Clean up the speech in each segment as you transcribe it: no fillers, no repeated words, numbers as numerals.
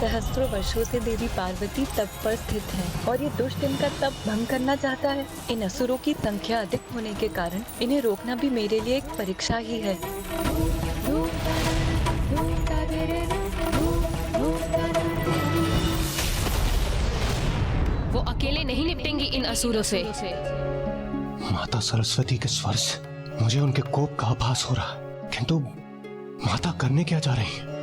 सहस्त्रों वर्षों से देवी पार्वती तप पर स्थित हैं और ये दुष्ट इनका तप भंग करना चाहता है। इन असुरों की संख्या अधिक होने के कारण इन्हें रोकना भी मेरे लिए एक परीक्षा ही है। वो अकेले नहीं निपटेंगी इन असुरों से। माता सरस्वती के स्वर से मुझे उनके कोप का आभास हो रहा, किंतु माता करने क्या जा रही है?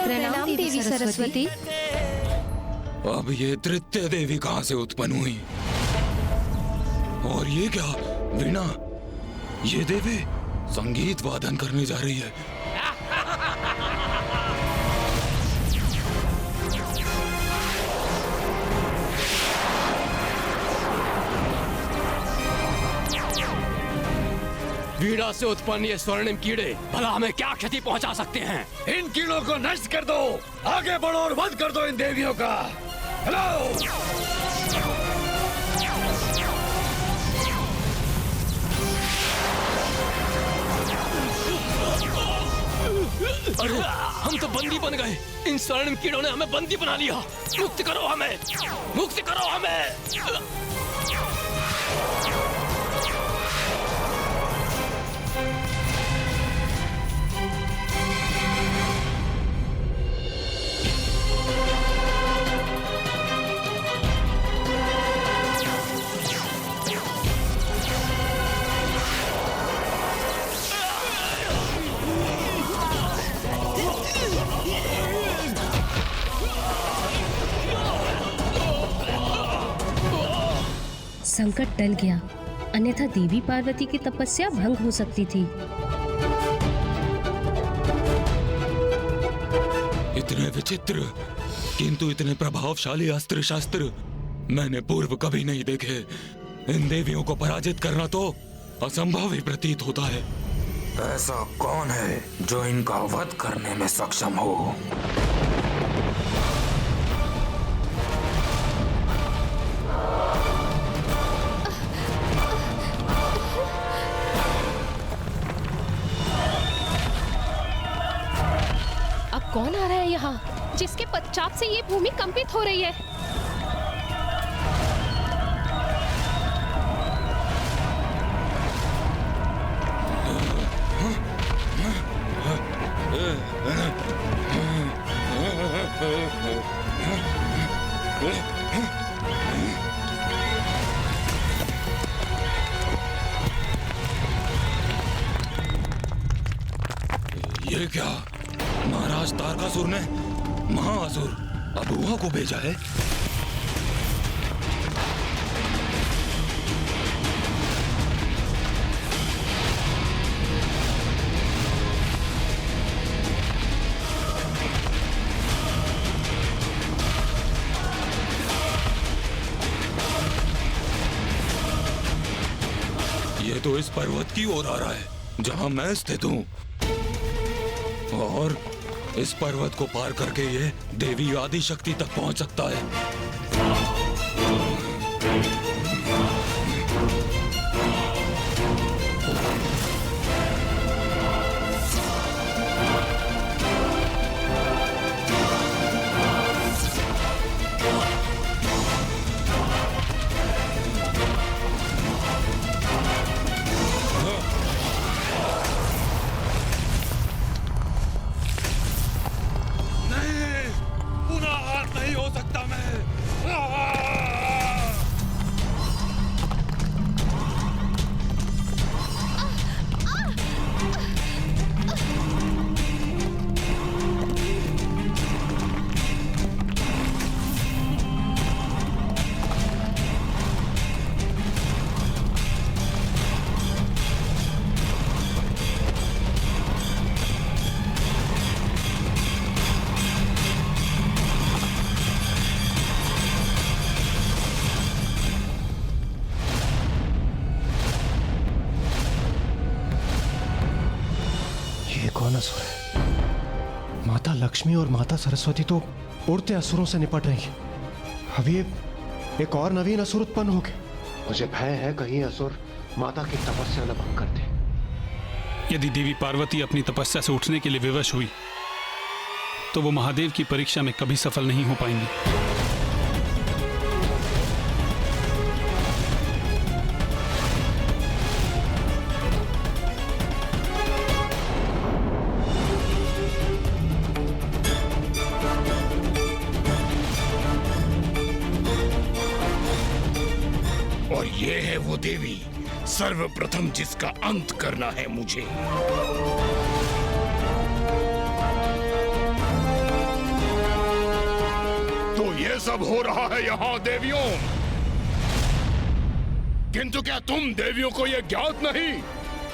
प्रणाम देवी सरस्वती। अब ये तृतीय देवी कहां से उत्पन्न हुई? और ये क्या वीणा? ये देवी संगीत वादन करने जा रही है। वीणा से उत्पन्न ये स्वर्णिम कीड़े भला हमें क्या क्षति पहुंचा सकते हैं? इन कीड़ों को नष्ट कर दो, आगे बढ़ो और वध कर दो इन देवियों का। हेलो! अरे हम तो बंदी बन गए। इन स्वर्णिम कीड़ों ने हमें बंदी बना लिया। मुक्त करो हमें, मुक्त करो हमें। संकट टल गया, अन्यथा देवी पार्वती की तपस्या भंग हो सकती थी। इतने विचित्र किंतु इतने प्रभावशाली अस्त्र शस्त्र मैंने पूर्व कभी नहीं देखे। इन देवियों को पराजित करना तो असंभव ही प्रतीत होता है। ऐसा कौन है जो इनका वध करने में सक्षम हो? अब कौन आ रहा है यहाँ, जिसके पश्चात से ये भूमि कंपित हो रही है? ये क्या? महाराज तारकासुर ने महाअसुर अबुआ को भेजा है। ये तो इस पर्वत की ओर आ रहा है जहां मैं स्थित हूं, और इस पर्वत को पार करके ये देवी आदि शक्ति तक पहुंच सकता है। नहीं, पुनः हार नहीं हो सकता मैं। ये कौन असुर है? माता लक्ष्मी और माता सरस्वती तो उड़ते असुरों से निपट रही है। अब ये एक और नवीन असुर उत्पन्न हो गए। मुझे भय है कहीं असुर माता की तपस्या न भंग कर दे। यदि देवी पार्वती अपनी तपस्या से उठने के लिए विवश हुई तो वो महादेव की परीक्षा में कभी सफल नहीं हो पाएंगी। और ये है वो देवी सर्वप्रथम जिसका अंत करना है मुझे। तो ये सब हो रहा है यहाँ देवियों, किंतु क्या तुम देवियों को यह ज्ञात नहीं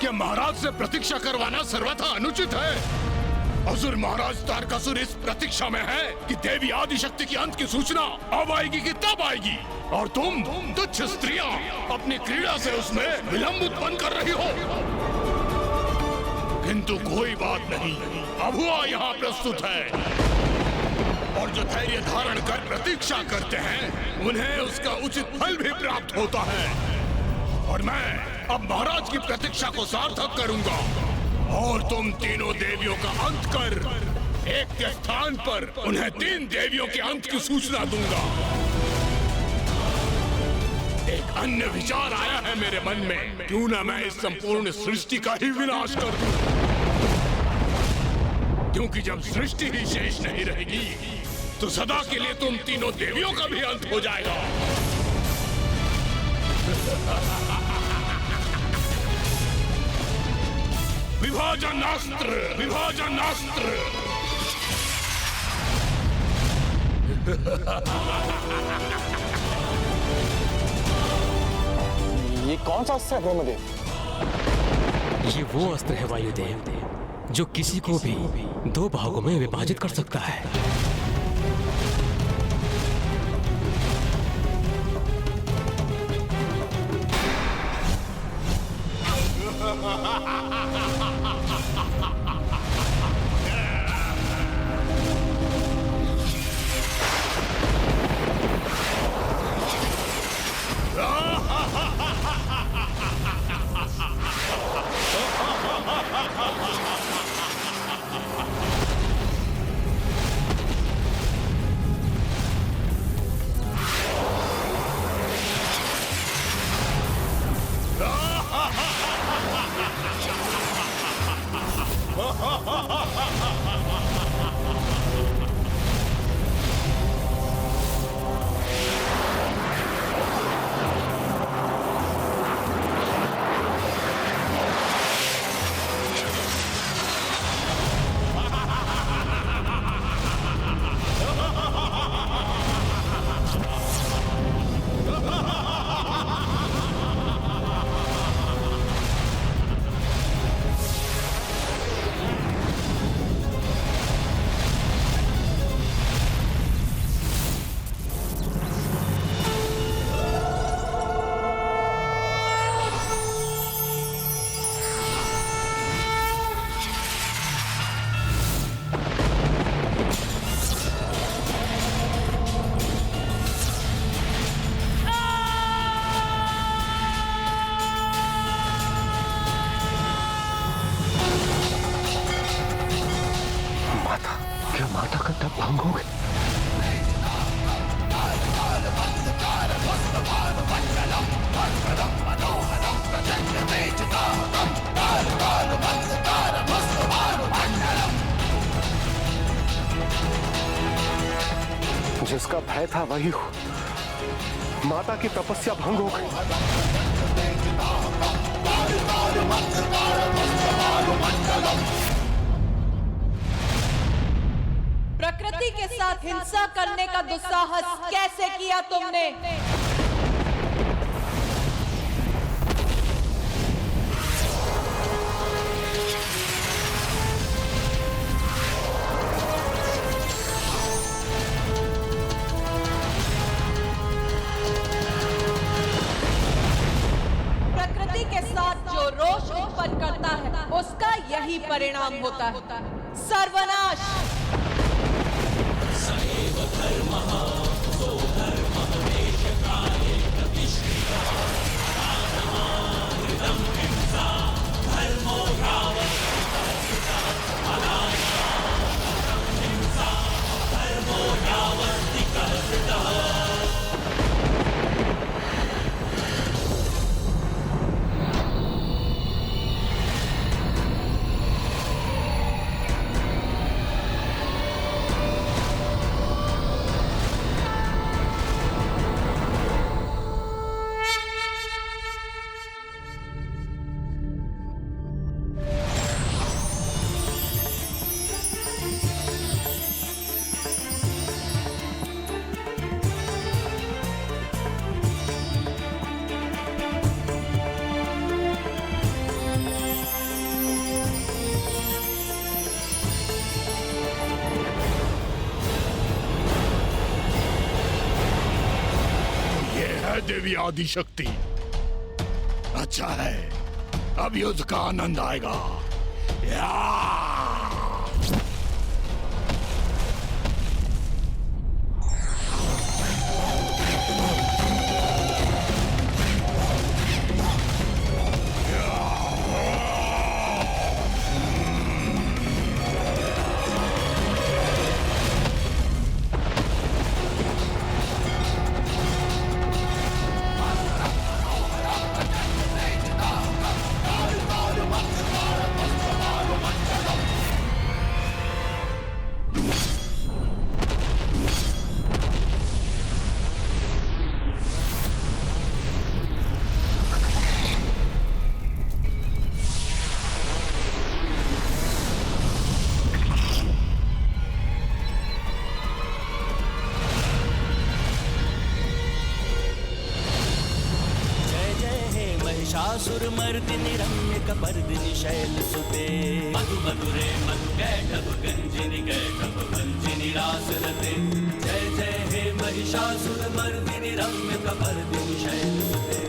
कि महाराज से प्रतीक्षा करवाना सर्वथा अनुचित है? असुर महाराज तारकासुर इस प्रतीक्षा में है कि देवी आदिशक्ति की अंत की सूचना अब आएगी कि तब आएगी, और तुम तुच्छ स्त्रियां अपनी क्रीड़ा से उसमें विलंब उत्पन्न कर रही हो। किंतु कोई बात नहीं, अभुआ यहाँ प्रस्तुत है, और जो धैर्य धारण कर प्रतीक्षा करते हैं उन्हें उसका उचित फल भी प्राप्त होता है। और मैं अब महाराज की प्रतीक्षा को सार्थक करूंगा, और तुम तीनों देवियों का अंत कर एक के स्थान पर उन्हें 3 देवियों के अंत की सूचना दूंगा। एक अन्य विचार आया है मेरे मन में, क्यों ना मैं इस संपूर्ण सृष्टि का ही विनाश कर दूं? क्योंकि जब सृष्टि ही शेष नहीं रहेगी तो सदा के लिए तुम तीनों देवियों का भी अंत हो जाएगा। विभाजन अस्त्र, विभाजन अस्त्र। ये कौन सा अस्त्र है ब्रह्मदेव? ये वो अस्त्र है वायुदेव जो किसी को भी 2 भागों में विभाजित कर सकता है। माता का तप भंग हो गया। जिसका भय था वही हो, माता की तपस्या भंग हो गई। प्रकृति के साथ हिंसा करने का दुस्साहस कैसे किया तुमने? प्रकृति के साथ जो रोष उत्पन्न करता है उसका यही यही परिणाम होता है, सर्वनाश। देवी आदिशक्ति, अच्छा है, अब युद्ध का आनंद आएगा। महिषासुरमर्दिनि रम्य कपर्दिनि शैलसुते मधु मधुरे मधु कैटभ गंजिनि रासरते। जय जय हे महिषासुरमर्दिनि रम्य कपर्दिनि शैलसुते।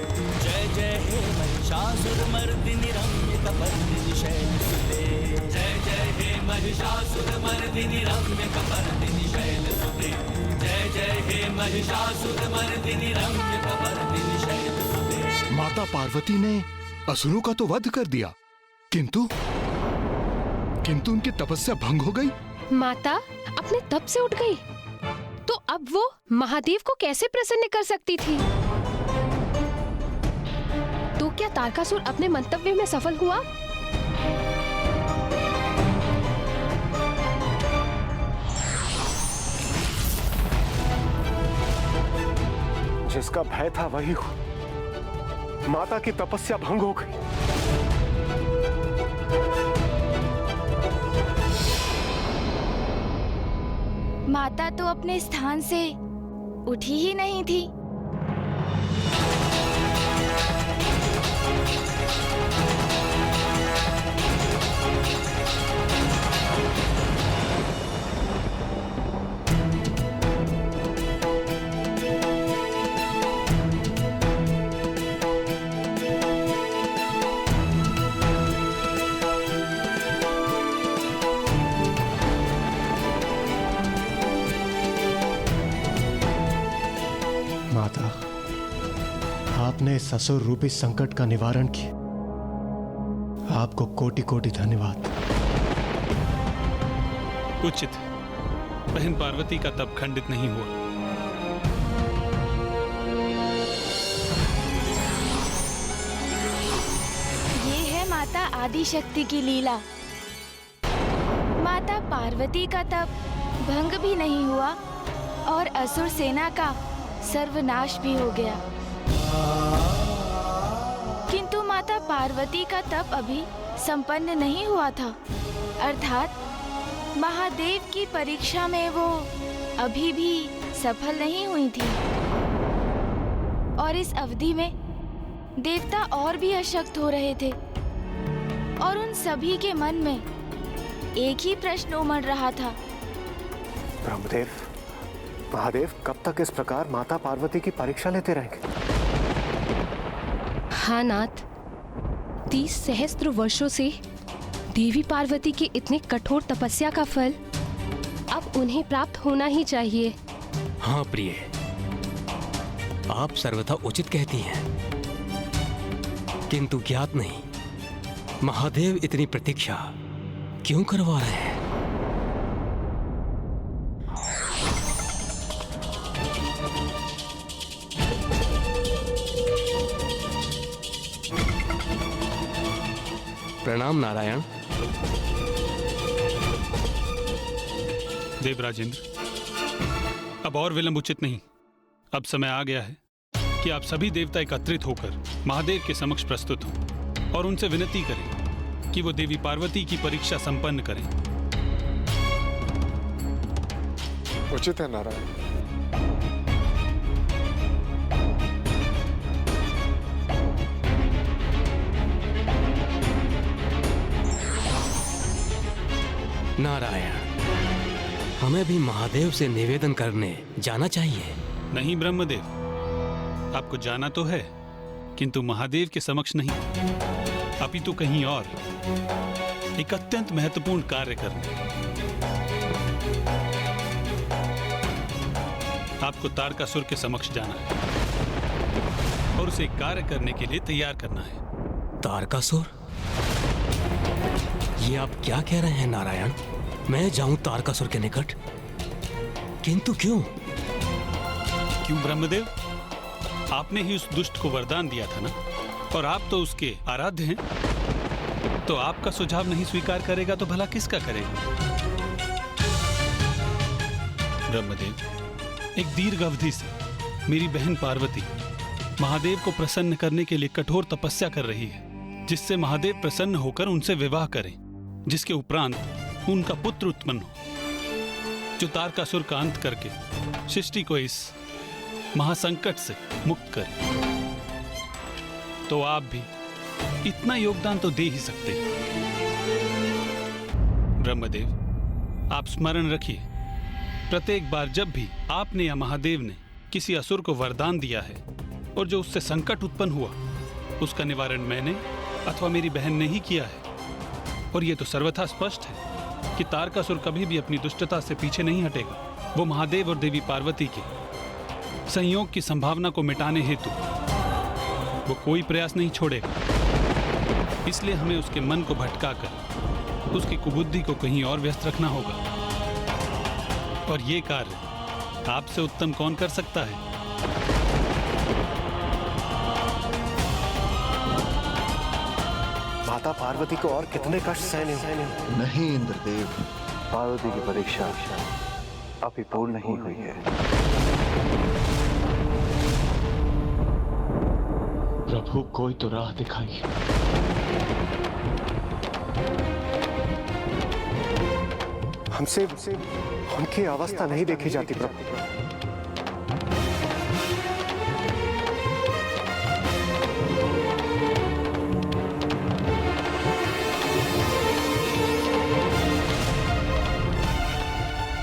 जय जय हे महिषासुरमर्दिनि रम्य कपर्दिनि शैलसुते। जय जय हे महिषासुरमर्दिनि रम्य कपर्दिनि शैलसुते। जय जय हे महिषासुरमर्दिनि रम्य कपर्दिनि शैलसुते। माता पार्वती ने असुरों का तो वध कर दिया, किंतु उनकी तपस्या भंग हो गई। माता अपने तप से उठ गई, तो अब वो महादेव को कैसे प्रसन्न कर सकती थी? तो क्या तारकासुर अपने मंतव्य में सफल हुआ? जिसका भय था वही हुआ। माता की तपस्या भंग हो गई। माता तो अपने स्थान से उठी ही नहीं थी। माता, आपने इस असुर रूपी संकट का निवारण किया। आपको कोटि कोटि धन्यवाद। उचित, बहन पार्वती का तप खंडित नहीं हुआ। ये है माता आदिशक्ति की लीला। माता पार्वती का तप भंग भी नहीं हुआ और असुर सेना का सर्वनाश भी हो गया, किंतु माता पार्वती का तप अभी संपन्न नहीं हुआ था। अर्थात महादेव की परीक्षा में वो अभी भी सफल नहीं हुई थी। और इस अवधि में देवता और भी अशक्त हो रहे थे और उन सभी के मन में एक ही प्रश्न उमड़ रहा था। ब्रह्मदेव, महादेव कब तक इस प्रकार माता पार्वती की परीक्षा लेते रहेंगे? हाँ नाथ, 30 सहस्त्र वर्षों से देवी पार्वती की इतने कठोर तपस्या का फल अब उन्हें प्राप्त होना ही चाहिए। हाँ प्रिय, आप सर्वथा उचित कहती हैं, किंतु ज्ञात नहीं महादेव इतनी प्रतीक्षा क्यों करवा रहे हैं। प्रणाम नारायण। देवराजेंद्र, अब और विलंब उचित नहीं। अब समय आ गया है कि आप सभी देवता एकत्रित होकर महादेव के समक्ष प्रस्तुत हों और उनसे विनती करें कि वो देवी पार्वती की परीक्षा संपन्न करें। उचित है नारायण। नारायण, हमें भी महादेव से निवेदन करने जाना चाहिए। नहीं ब्रह्मदेव, आपको जाना तो है, किंतु महादेव के समक्ष नहीं, अपितु कहीं और एक अत्यंत महत्वपूर्ण कार्य करने। आपको तारकासुर के समक्ष जाना है और उसे कार्य करने के लिए तैयार करना है। तारकासुर? ये आप क्या कह रहे हैं नारायण? मैं जाऊं तारकासुर के निकट? किंतु क्यों? क्यों ब्रह्मदेव? आपने ही उस दुष्ट को वरदान दिया था ना, और आप तो उसके आराध्य हैं। तो आपका सुझाव नहीं स्वीकार करेगा तो भला किसका करेगा? ब्रह्मदेव, एक दीर्घ अवधि से मेरी बहन पार्वती महादेव को प्रसन्न करने के लिए कठोर तपस्या कर रही है, जिससे महादेव प्रसन्न होकर उनसे विवाह करें, जिसके उपरांत उनका पुत्र उत्पन्न हो, जो तारकासुर का अंत करके सृष्टि को इस महासंकट से मुक्त करे। तो आप भी इतना योगदान तो दे ही सकते हैं। ब्रह्मदेव, आप स्मरण रखिए, प्रत्येक बार जब भी आपने या महादेव ने किसी असुर को वरदान दिया है और जो उससे संकट उत्पन्न हुआ, उसका निवारण मैंने अथवा मेरी बहन ने ही किया है। और यह तो सर्वथा स्पष्ट है कि तारकासुर कभी भी अपनी दुष्टता से पीछे नहीं हटेगा। वो महादेव और देवी पार्वती के संयोग की संभावना को मिटाने हेतु वो कोई प्रयास नहीं छोड़ेगा। इसलिए हमें उसके मन को भटकाकर उसकी कुबुद्धि को कहीं और व्यस्त रखना होगा। और ये कार्य आपसे उत्तम कौन कर सकता है? माता पार्वती को और कितने कष्ट सहने हो? नहीं इंद्रदेव, पार्वती की परीक्षा अभी पूर्ण नहीं हुई है। प्रभु, कोई तो राह दिखाई। हमसे उनकी अवस्था नहीं देखी जाती प्रभु।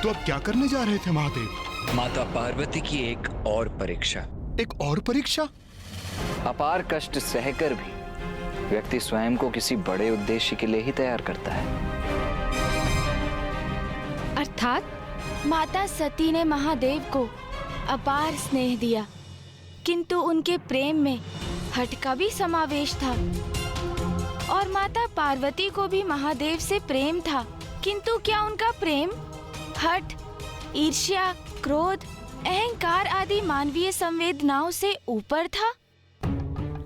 तो अब क्या करने जा रहे थे महादेव? माता पार्वती की एक और परीक्षा। एक और परीक्षा? अपार कष्ट सहकर भी व्यक्ति स्वयं को किसी बड़े उद्देश्य के लिए ही तैयार करता है। अर्थात माता सती ने महादेव को अपार स्नेह दिया, किंतु उनके प्रेम में हठ का भी समावेश था। और माता पार्वती को भी महादेव से प्रेम था, किंतु क्या उनका प्रेम हठ, ईर्ष्या, क्रोध, अहंकार आदि मानवीय संवेदनाओं से ऊपर था?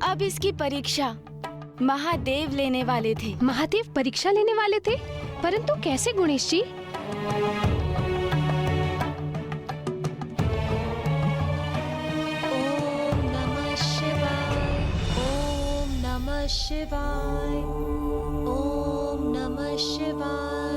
अब इसकी परीक्षा महादेव लेने वाले थे। महादेव परीक्षा लेने वाले थे? परंतु कैसे गुणेश जी? ओम नमः शिवाय, ओम नमः शिवाय, ओम नमः शिवाय।